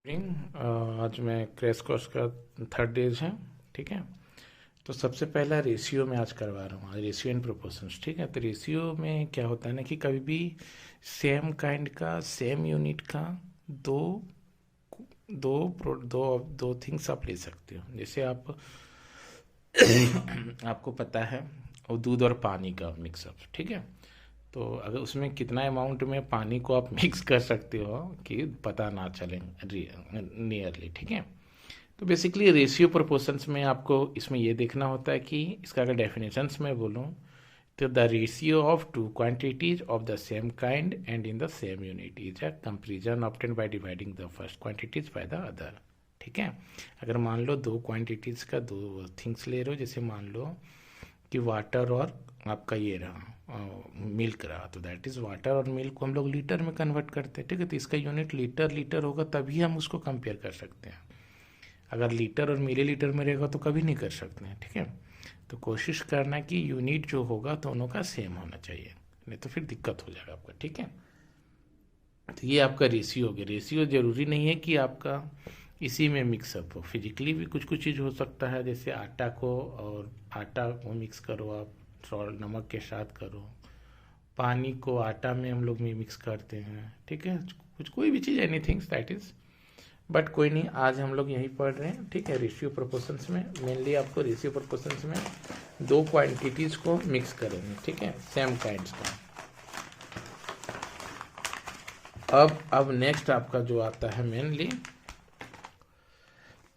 आज मैं crash course का थर्ड डेज है। ठीक है, तो सबसे पहला रेशियो में आज करवा रहा हूँ, आज रेशियो एंड प्रोपोर्शंस। ठीक है, तो रेशियो में क्या होता है ना कि कभी भी सेम काइंड का सेम यूनिट का दो दो दो दो थिंग्स आप ले सकते हो। जैसे आप आपको पता है वो दूध और पानी का मिक्सअप। ठीक है, तो अगर उसमें कितना अमाउंट में पानी को आप मिक्स कर सकते हो कि पता ना चले नियरली। ठीक है, तो बेसिकली रेशियो प्रोपोर्शंस में आपको इसमें ये देखना होता है कि इसका अगर डेफिनेशंस में बोलूँ तो the ratio of two quantities of the same kind and in the same unit is a comparison obtain by dividing the first quantities by the other. ठीक है, अगर मान लो दो क्वांटिटीज़ का दो थिंग्स ले रहे हो, जैसे मान लो कि वाटर और आपका ये रहा मिल्क रहा, तो दैट इज़ वाटर और मिल्क को हम लोग लीटर में कन्वर्ट करते हैं। ठीक है, तो इसका यूनिट लीटर होगा तभी हम उसको कंपेयर कर सकते हैं। अगर लीटर और मिलीलीटर में रहेगा तो कभी नहीं कर सकते हैं। ठीक है, तो कोशिश करना कि यूनिट जो होगा दोनों का सेम होना चाहिए, नहीं तो फिर दिक्कत हो जाएगा आपका। ठीक है, तो ये आपका रेशियो हो गया। रेशियो ज़रूरी नहीं है कि आपका इसी में मिक्सअप हो, फिजिकली भी कुछ कुछ चीज़ हो सकता है। जैसे आटा को मिक्स करो आप, सॉल्ट नमक के साथ करो, पानी को आटा में हम लोग में मिक्स करते हैं। ठीक है, कुछ कोई भी चीज़, एनीथिंग दैट इज़, बट कोई नहीं, आज हम लोग यही पढ़ रहे हैं। ठीक है, रेशियो प्रोपोर्शंस में मेनली आपको रेशियो प्रोपोर्शंस में दो क्वांटिटीज़ को मिक्स करेंगे। ठीक है, सेम काइंड्स का। अब नेक्स्ट आपका जो आता है मेनली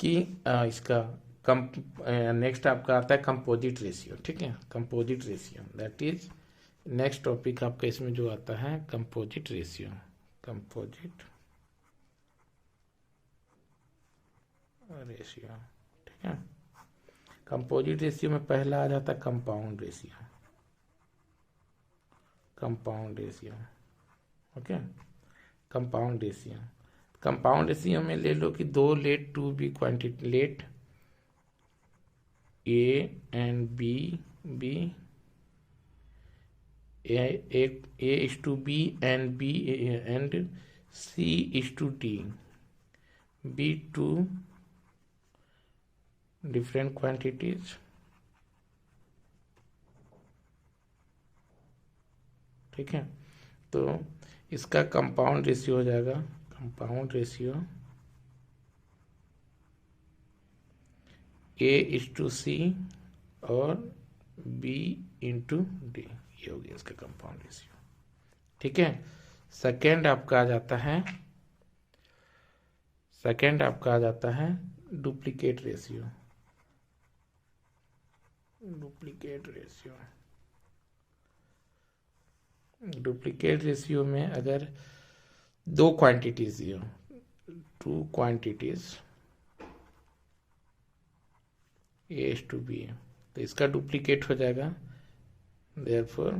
कि इसका कम नेक्स्ट आपका आता है कंपोजिट रेशियो। ठीक है, composite ratio that is next topic आपका इसमें जो आता है कंपोजिट रेशियो। कंपोजिट रेशियो, ठीक है, कंपोजिट रेशियो में पहला आ जाता है compound ratio. Compound ratio, okay, compound ratio में ले लो कि दो let two be quantity, let a and b A is to B and B and C is to D be two different quantities। ठीक है, तो इसका कंपाउंड रेशियो हो जाएगा, compound ratio A is to C और B into D, ये हो गया इसका कंपाउंड रेशियो। ठीक है, सेकेंड आपका आ जाता है डुप्लीकेट रेशियो। डुप्लीकेट रेशियो में अगर दो क्वांटिटीज हो, two quantities a to b, तो इसका डुप्लीकेट हो जाएगा, देयरफॉर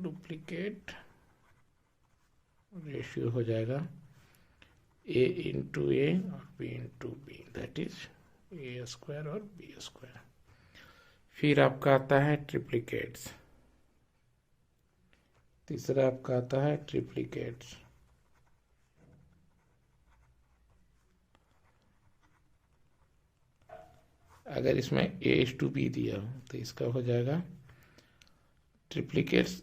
डुप्लीकेट रेशियो हो जाएगा ए इंटू ए और b into b, that is a square और बी स्क्वायर। फिर आपका आता है ट्रिप्लीकेट्स, तीसरा आपका आता है ट्रिप्लीकेट्स। अगर इसमें ए इज टू बी दिया हो तो इसका हो जाएगा ट्रिप्लीकेट्स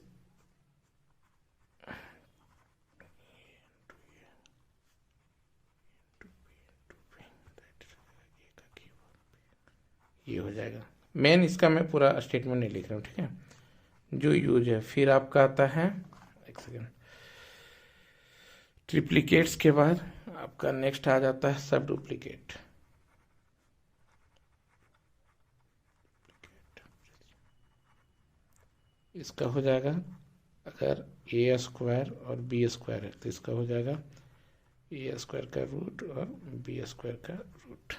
ये हो जाएगा। मेन इसका मैं पूरा स्टेटमेंट नहीं लिख रहा हूँ, ठीक है, जो यूज है। फिर आपका आता है, एक सेकेंड, ट्रिप्लीकेट्स के बाद आपका नेक्स्ट आ जाता है सब डुप्लीकेट। इसका हो जाएगा, अगर ए स्क्वायर और बी स्क्वायर है तो इसका हो जाएगा ए स्क्वायर का रूट और बी स्क्वायर का रूट।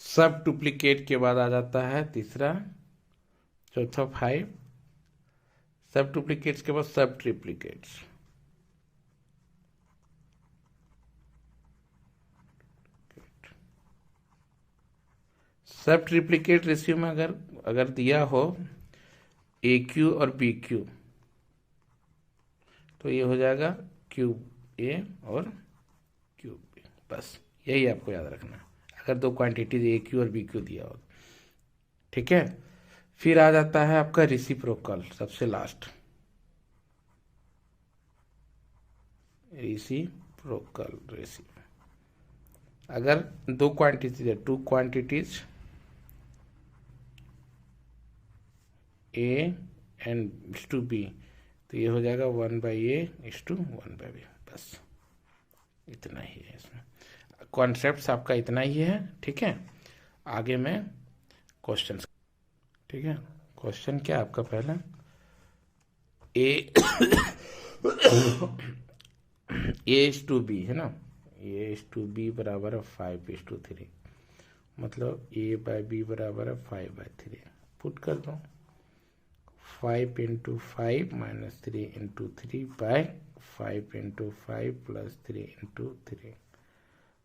सब डुप्लीकेट के बाद आ जाता है तीसरा, चौथा 5, सब डुप्लीकेट्स के बाद सब ट्रिप्लीकेट्स। सब ट्रिप्लीकेट रेशियो में अगर दिया हो ए क्यू और बी क्यू तो ये हो जाएगा क्यूब ए और क्यूब बी। बस यही आपको याद रखना है अगर दो क्वांटिटीज ए क्यू और बी क्यू दिया हो। ठीक है, फिर आ जाता है आपका रेसिप्रोकल, सबसे लास्ट। रेसिप्रोकल अगर दो क्वांटिटीज है, two quantities a and two b, तो ये हो जाएगा 1/A/1/B। बस इतना ही है इसमें, कॉन्सेप्ट आपका इतना ही है। ठीक है, आगे मैं क्वेश्चन। ठीक है, क्वेश्चन क्या आपका पहला, ए A/B है ना, A/B बराबर है 5:3, मतलब A/B बराबर है 5/3। पुट कर दो 5 × 5 - 3 × 3/5 × 5 + 3 × 3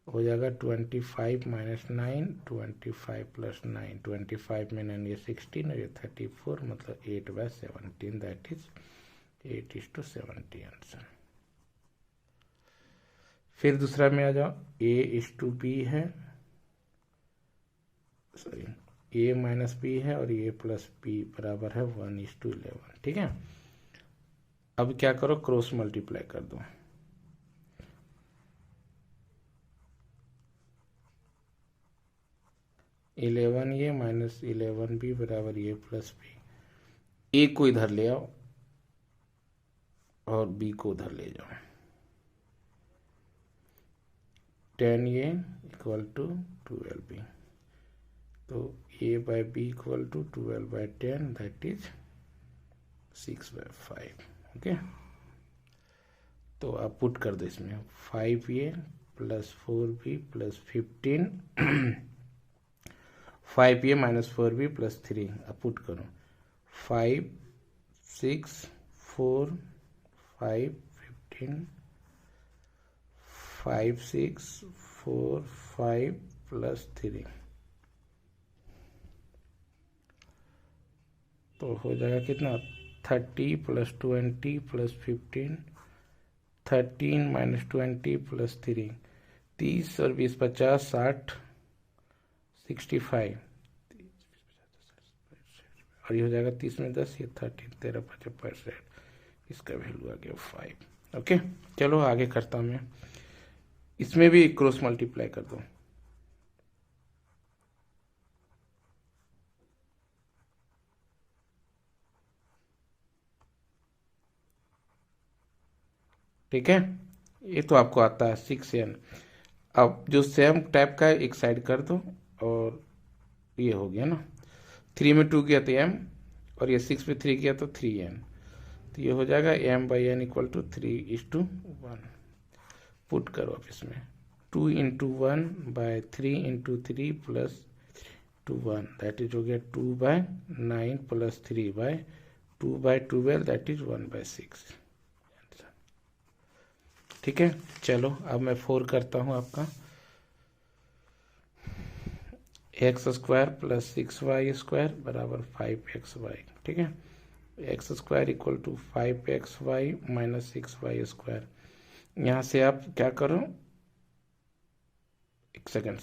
हो जाएगा 25 - 9, 25 + 9, 25 में 9 ये 16 और ये 34, मतलब 8/17, दैट इज 8:70 आंसर। फिर दूसरा में आ जाओ, A/B है, सॉरी A - B है और A + B बराबर है 1:11। ठीक है, अब क्या करो, क्रॉस मल्टीप्लाई कर दो। A - 11B बराबर A + B। A को इधर ले आओ और B को उधर ले जाओ। 10A = 12B, तो A/B = 12/10, दैट इज 6/5। ओके, तो आप पुट कर दो इसमें 5A + 4B + 15 5A - 4B + 3, अब पुट करो 5 6 4 5 15 5 6 4 5 + 3, तो हो जाएगा कितना, 30 + 20 + 15, 13 - 20 + 3, 30 और 20 50, 60, 65, और ये हो जाएगा 30 में 10, ये 13, 13 × 5 = 65, इसका वैल्यू आ गया 5। ओके, चलो आगे करता हूँ मैं, इसमें भी क्रॉस मल्टीप्लाई कर दो। ठीक है, ये तो आपको आता है 6n। अब जो सेम टाइप का एक साइड कर दो, और ये हो गया ना, 3 में 2 किया तो m, और ये 6 में 3 किया तो 3n, तो ये हो जाएगा m/n = 3:1। पुट करो आप इसमें 2 × 1/3 × 3 + 1, दैट इज हो गया 2/9 + 3/2/12, दैट इज 1/6। ठीक है, चलो अब मैं 4 करता हूँ आपका, x² + 6y² बराबर 5xy। ठीक है, x² = 5xy - 6y²। यहाँ से आप क्या करो, एक सेकेंड,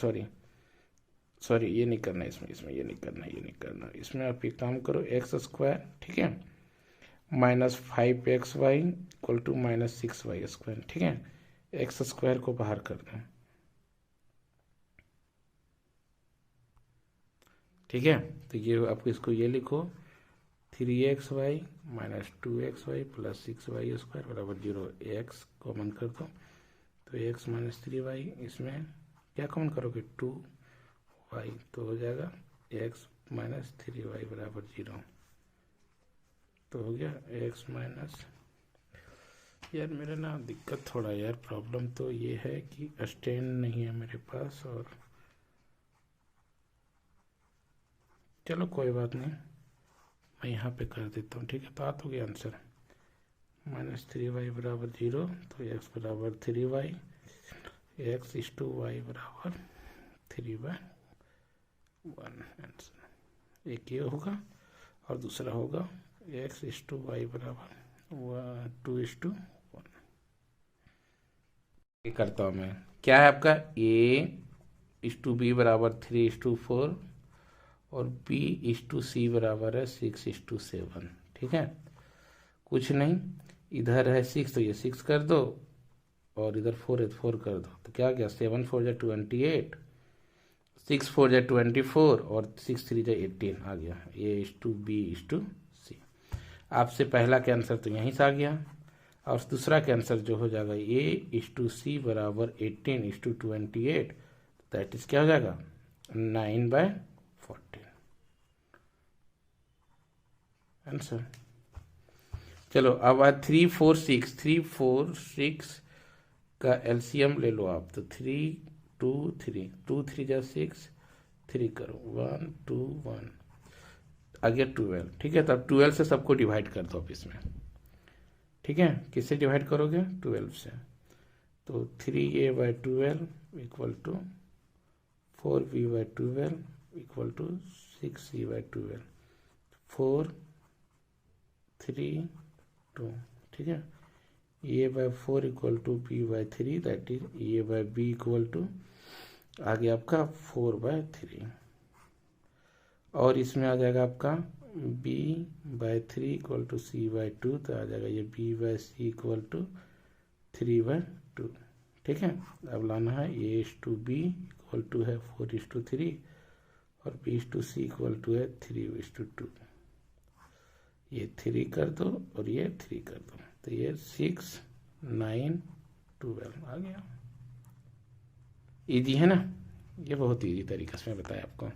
सॉरी ये नहीं करना, इसमें ये नहीं करना, इसमें आप एक काम करो, x², ठीक है, -5xy = -6y²। ठीक है, x² को बाहर कर दें। ठीक है, तो ये आप इसको ये लिखो 3xy - 2xy + 6y² बराबर 0। x कॉमन कर दो, तो x - 3y, इसमें क्या कॉमन करोगे, 2y, तो हो जाएगा x - 3y बराबर 0। तो हो गया x माइनस, यार मेरा ना दिक्कत थोड़ा, यार प्रॉब्लम तो ये है कि स्टैंड नहीं है मेरे पास, और चलो कोई बात नहीं, मैं यहाँ पे कर देता हूँ। ठीक है, तो आ तो गया आंसर, -3y बराबर 0, तो x बराबर 3y, x/y बराबर 3/1 आंसर। एक ये होगा, और दूसरा होगा x/y बराबर 2:1। ये करता हूँ मैं। क्या है आपका A:B बराबर 3:4 और B:C बराबर है 6:7। ठीक है, कुछ नहीं, इधर है 6 तो ये 6 कर दो और इधर 4 है तो 4 कर दो। तो क्या गया, 7 4 जा 28, 6 4 जा 24 और 6 3 जा 18 आ गया। A:B:C। आपसे पहला का आंसर तो यहीं से आ गया और दूसरा का आंसर जो हो जाएगा A:C बराबर 18:28, दैट इज क्या हो जाएगा 9/14 आंसर। चलो अब आज 3 4 6 का एलसीएम ले लो आप। तो 3 2 3 2 3 जा 6, 3 करो 1 2 1 आ गया 12। ठीक है, तो अब 12 से सबको डिवाइड कर दो आप इसमें। ठीक है, किससे डिवाइड करोगे, 12 से। तो 3A/12 equal to 4B/12 equal to 6C/12, 4 3 2। ठीक है, A/4 equal to B/3, that is A/B equal to आ गया आपका 4/3 और इसमें आ जाएगा आपका B/3 इक्वल टू C/2, तो आ जाएगा ये B/C इक्वल टू 3/2। ठीक है, अब लाना है A:B इक्वल टू है 4:3 और B:C इक्वल टू है 3:2। ये 3 कर दो और ये 3 कर दो, तो ये 6 9 12 आ गया। इजी है ना, ये बहुत इजी तरीके से मैं बताया आपको।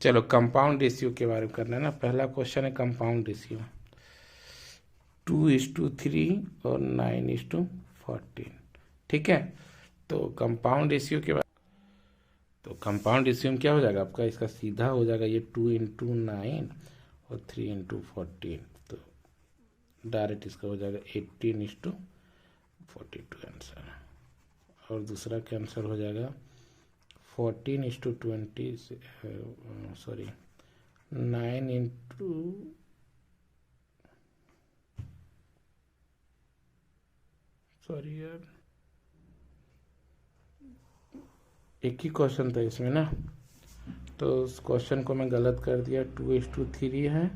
चलो कंपाउंड रेशियो के बारे में करना है ना। पहला क्वेश्चन है कंपाउंड रेशियो 2:3 और 9:14। ठीक है, तो कंपाउंड रेशियो के बाद तो कंपाउंड रेशियो में क्या हो जाएगा आपका, इसका सीधा हो जाएगा ये 2 × 9 और 3 × 14, तो डायरेक्ट इसका हो जाएगा 18:42 आंसर। और दूसरा का आंसर हो जाएगा 14:20 सॉरी 9 सॉरी यार, एक ही क्वेश्चन था इसमें ना, तो उस क्वेश्चन को मैं गलत कर दिया। 2:3 है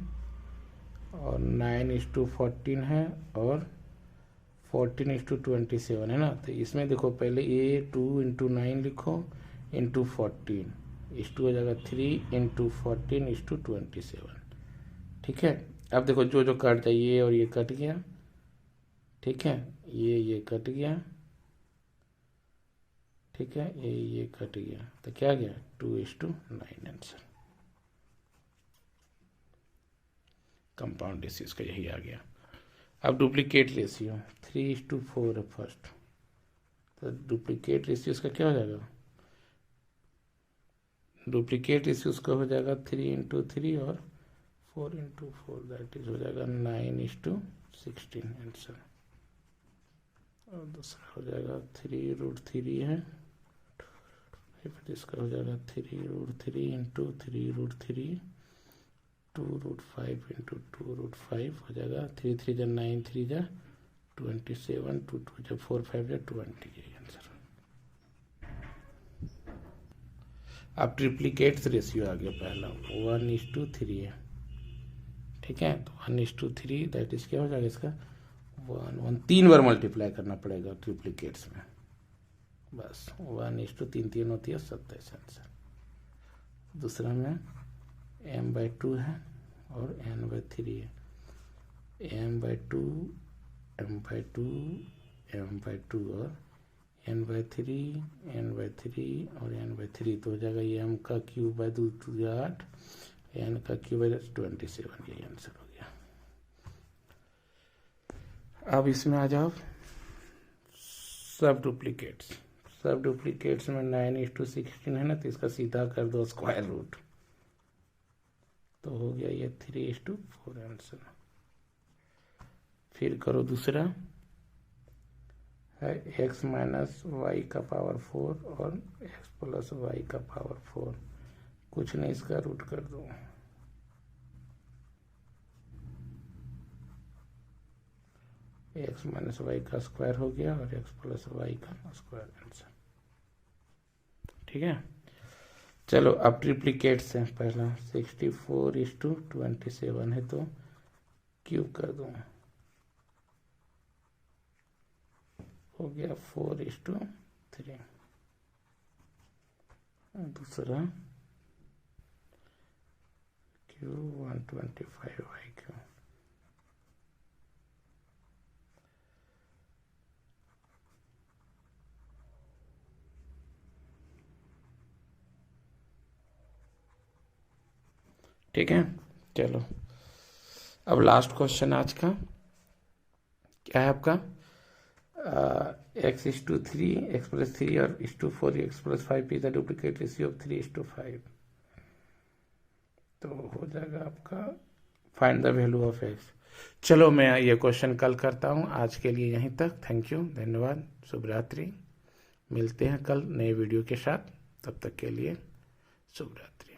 और 9:14 है और 14:27 है ना। तो इसमें देखो पहले ये 2 × 9 लिखो इंटू 14, इस टू हो जाएगा 3 × 14:27। ठीक है, अब देखो जो जो कट जाए, ये और ये कट गया। ठीक है, ये कट गया। ठीक है, ये कट गया, तो क्या गया 2:9 आंसर। कंपाउंड रेशियो का यही आ गया। अब डुप्लीकेट रेशियो 3:4 है फर्स्ट, तो डुप्लीकेट रेशियो का क्या हो जाएगा, डुप्लीकेट रेशियो का हो जाएगा 3 × 3 और 4 × 4, दैट इज हो जाएगा 9:16 आंसर। और दूसरा हो जाएगा 3√3 है, फिर इसका हो जाएगा 3√3 × 3√3 2√5 × 2√5 हो जाएगा 3 3 जा 9 3 जा 27 2 2 जा 4 5 जा 20 यही आंसर। अब ट्रिप्लीकेट्स रेशियो आ गया पहला 1:3 है। ठीक है, तो 1:3 दैट इज क्या हो जाएगा इसका 1 3 बार मल्टीप्लाई करना पड़ेगा ट्रिप्लीकेट्स में, बस 1:3 3 होती है 27 आंसर। दूसरा में m/2 है और n/3 है, m/2 m/2 m/2 और n/3 n/3 और n/3, तो हो जाएगा ये m का क्यूब बाय 2 2 8, n का क्यूब बाय 27, यही आंसर हो गया। अब इसमें आ जाओ सब डुप्लीकेट्स। सब डुप्लीकेट्स में 9:16 है ना, तो इसका सीधा कर दो स्क्वायर रूट, तो हो गया ये 3:4 आंसर। फिर करो दूसरा है x - y का पावर 4 और x + y का पावर 4, कुछ नहीं इसका रूट कर दो। एक्स माइनस वाई का स्क्वायर हो गया और एक्स प्लस वाई का स्क्वायर आंसर। ठीक है, चलो अब ट्रिप्लीकेट से पहला 64:27 है तो क्यूब कर दूँ, हो गया 4:3। दूसरा क्यू 125/क्यू। ठीक है, चलो अब लास्ट क्वेश्चन आज का क्या है आपका, x:3, x+3 और x/4 x+5 is the duplicate ratio of 3:5। तो हो जाएगा आपका find the value of x। चलो मैं ये क्वेश्चन कल करता हूँ, आज के लिए यहीं तक। थैंक यू, धन्यवाद, शुभ रात्रि। मिलते हैं कल नए वीडियो के साथ, तब तक के लिए शुभ रात्रि।